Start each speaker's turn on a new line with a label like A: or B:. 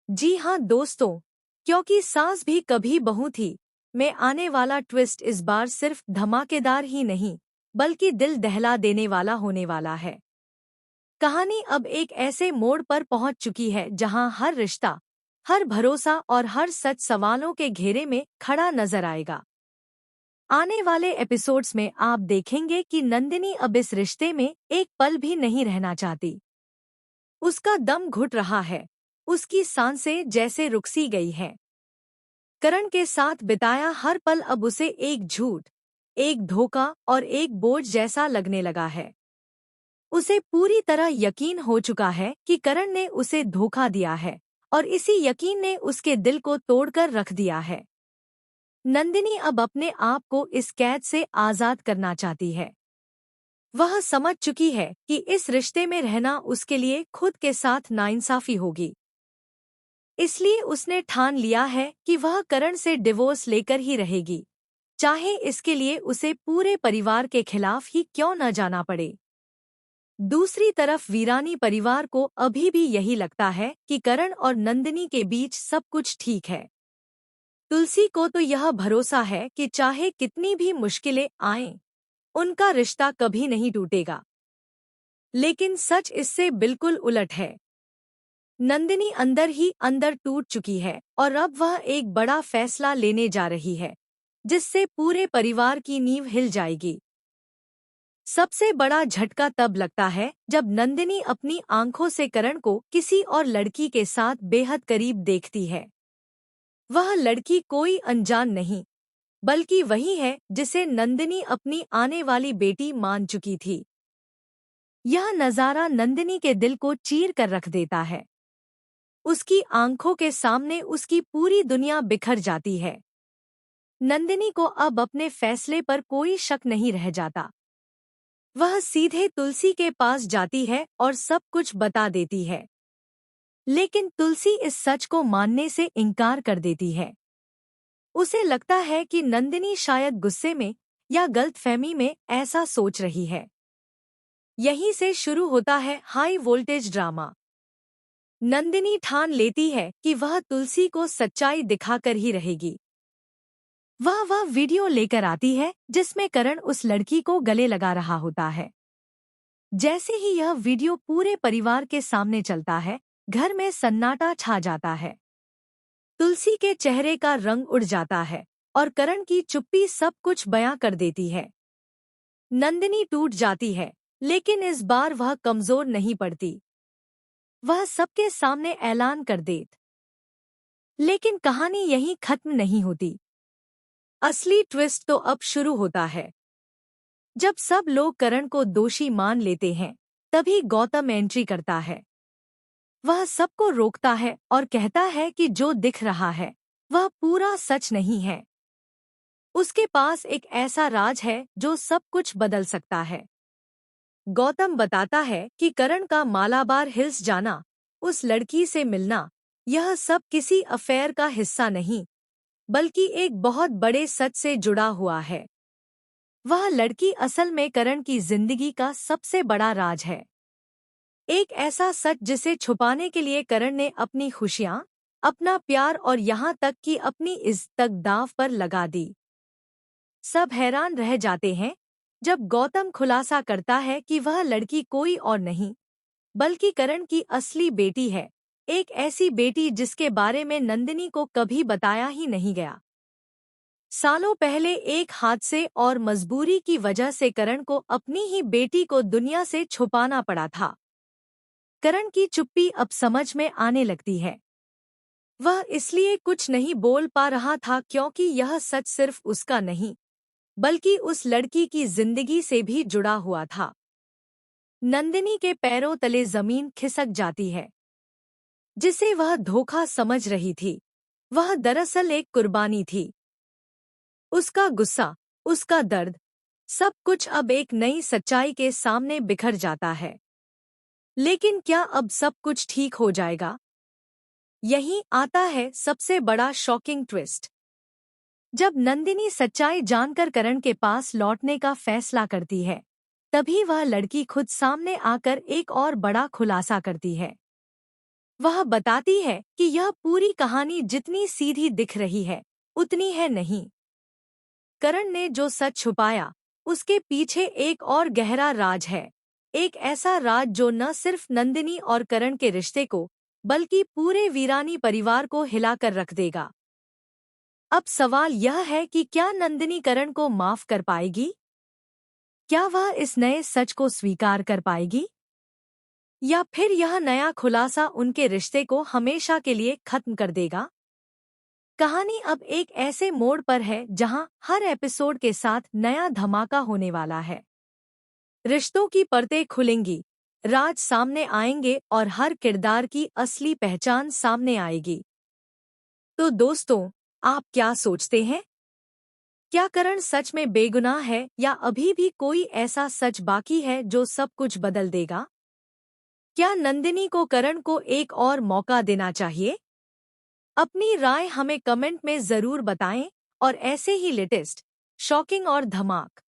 A: जी हाँ दोस्तों, क्योंकि सास भी कभी बहू थी में आने वाला ट्विस्ट इस बार सिर्फ धमाकेदार ही नहीं बल्कि दिल दहला देने वाला होने वाला है। कहानी अब एक ऐसे मोड़ पर पहुंच चुकी है जहां हर रिश्ता, हर भरोसा और हर सच सवालों के घेरे में खड़ा नजर आएगा। आने वाले एपिसोड्स में आप देखेंगे कि नंदिनी अब इस रिश्ते में एक पल भी नहीं रहना चाहती। उसका दम घुट रहा है, उसकी सांसें जैसे रुक-सी गई हैं। करण के साथ बिताया हर पल अब उसे एक झूठ, एक धोखा और एक बोझ जैसा लगने लगा है। उसे पूरी तरह यकीन हो चुका है कि करण ने उसे धोखा दिया है और इसी यकीन ने उसके दिल को तोड़कर रख दिया है। नंदिनी अब अपने आप को इस कैद से आजाद करना चाहती है। वह समझ चुकी है कि इस रिश्ते में रहना उसके लिए खुद के साथ नाइंसाफी होगी। इसलिए उसने ठान लिया है कि वह करण से डिवोर्स लेकर ही रहेगी, चाहे इसके लिए उसे पूरे परिवार के खिलाफ ही क्यों न जाना पड़े। दूसरी तरफ वीरानी परिवार को अभी भी यही लगता है कि करण और नंदिनी के बीच सब कुछ ठीक है। तुलसी को तो यह भरोसा है कि चाहे कितनी भी मुश्किलें आएं, उनका रिश्ता कभी नहीं टूटेगा। लेकिन सच इससे बिल्कुल उलट है। नंदिनी अंदर ही अंदर टूट चुकी है और अब वह एक बड़ा फैसला लेने जा रही है, जिससे पूरे परिवार की नींव हिल जाएगी। सबसे बड़ा झटका तब लगता है जब नंदिनी अपनी आंखों से करण को किसी और लड़की के साथ बेहद करीब देखती है। वह लड़की कोई अनजान नहीं, बल्कि वही है जिसे नंदिनी अपनी आने वाली बेटी मान चुकी थी। यह नज़ारा नंदिनी के दिल को चीर कर रख देता है। उसकी आंखों के सामने उसकी पूरी दुनिया बिखर जाती है। नंदिनी को अब अपने फैसले पर कोई शक नहीं रह जाता। वह सीधे तुलसी के पास जाती है और सब कुछ बता देती है। लेकिन तुलसी इस सच को मानने से इनकार कर देती है। उसे लगता है कि नंदिनी शायद गुस्से में या गलतफहमी में ऐसा सोच रही है। यहीं से शुरू होता है हाई वोल्टेज ड्रामा। नंदिनी ठान लेती है कि वह तुलसी को सच्चाई दिखाकर ही रहेगी। वह वीडियो लेकर आती है जिसमें करण उस लड़की को गले लगा रहा होता है। जैसे ही यह वीडियो पूरे परिवार के सामने चलता है, घर में सन्नाटा छा जाता है। तुलसी के चेहरे का रंग उड़ जाता है और करण की चुप्पी सब कुछ बयां कर देती है। नंदिनी टूट जाती है, लेकिन इस बार वह कमजोर नहीं पड़ती। वह सबके सामने ऐलान कर देती। लेकिन कहानी यहीं खत्म नहीं होती। असली ट्विस्ट तो अब शुरू होता है। जब सब लोग करण को दोषी मान लेते हैं, तभी गौतम एंट्री करता है। वह सबको रोकता है और कहता है कि जो दिख रहा है, वह पूरा सच नहीं है। उसके पास एक ऐसा राज है जो सब कुछ बदल सकता है। गौतम बताता है कि करण का मालाबार हिल्स जाना, उस लड़की से मिलना, यह सब किसी अफेयर का हिस्सा नहीं, बल्कि एक बहुत बड़े सच से जुड़ा हुआ है। वह लड़की असल में करण की जिंदगी का सबसे बड़ा राज है। एक ऐसा सच जिसे छुपाने के लिए करण ने अपनी खुशियां, अपना प्यार और यहाँ तक कि अपनी इज्जत तक दांव पर लगा दी। सब हैरान रह जाते हैं जब गौतम खुलासा करता है कि वह लड़की कोई और नहीं, बल्कि करण की असली बेटी है। एक ऐसी बेटी जिसके बारे में नंदिनी को कभी बताया ही नहीं गया। सालों पहले एक हादसे और मजबूरी की वजह से करण को अपनी ही बेटी को दुनिया से छुपाना पड़ा था। करण की चुप्पी अब समझ में आने लगती है। वह इसलिए कुछ नहीं बोल पा रहा था क्योंकि यह सच सिर्फ उसका नहीं, बल्कि उस लड़की की जिंदगी से भी जुड़ा हुआ था। नंदिनी के पैरों तले जमीन खिसक जाती है। जिसे वह धोखा समझ रही थी, वह दरअसल एक कुर्बानी थी। उसका गुस्सा, उसका दर्द, सब कुछ अब एक नई सच्चाई के सामने बिखर जाता है। लेकिन क्या अब सब कुछ ठीक हो जाएगा? यहीं आता है सबसे बड़ा शॉकिंग ट्विस्ट। जब नंदिनी सच्चाई जानकर करण के पास लौटने का फैसला करती है, तभी वह लड़की खुद सामने आकर एक और बड़ा खुलासा करती है। वह बताती है कि यह पूरी कहानी जितनी सीधी दिख रही है उतनी है नहीं। करण ने जो सच छुपाया उसके पीछे एक और गहरा राज है। एक ऐसा राज जो न सिर्फ नंदिनी और करण के रिश्ते को बल्कि पूरे वीरानी परिवार को हिलाकर रख देगा। अब सवाल यह है कि क्या नंदिनी करण को माफ कर पाएगी? क्या वह इस नए सच को स्वीकार कर पाएगी? या फिर यह नया खुलासा उनके रिश्ते को हमेशा के लिए खत्म कर देगा? कहानी अब एक ऐसे मोड़ पर है जहां हर एपिसोड के साथ नया धमाका होने वाला है। रिश्तों की परतें खुलेंगी, राज सामने आएंगे और हर किरदार की असली पहचान सामने आएगी। तो दोस्तों, आप क्या सोचते हैं? क्या करण सच में बेगुनाह है या अभी भी कोई ऐसा सच बाकी है जो सब कुछ बदल देगा? क्या नंदिनी को करण को एक और मौका देना चाहिए? अपनी राय हमें कमेंट में ज़रूर बताएं और ऐसे ही लेटेस्ट, शॉकिंग और धमाक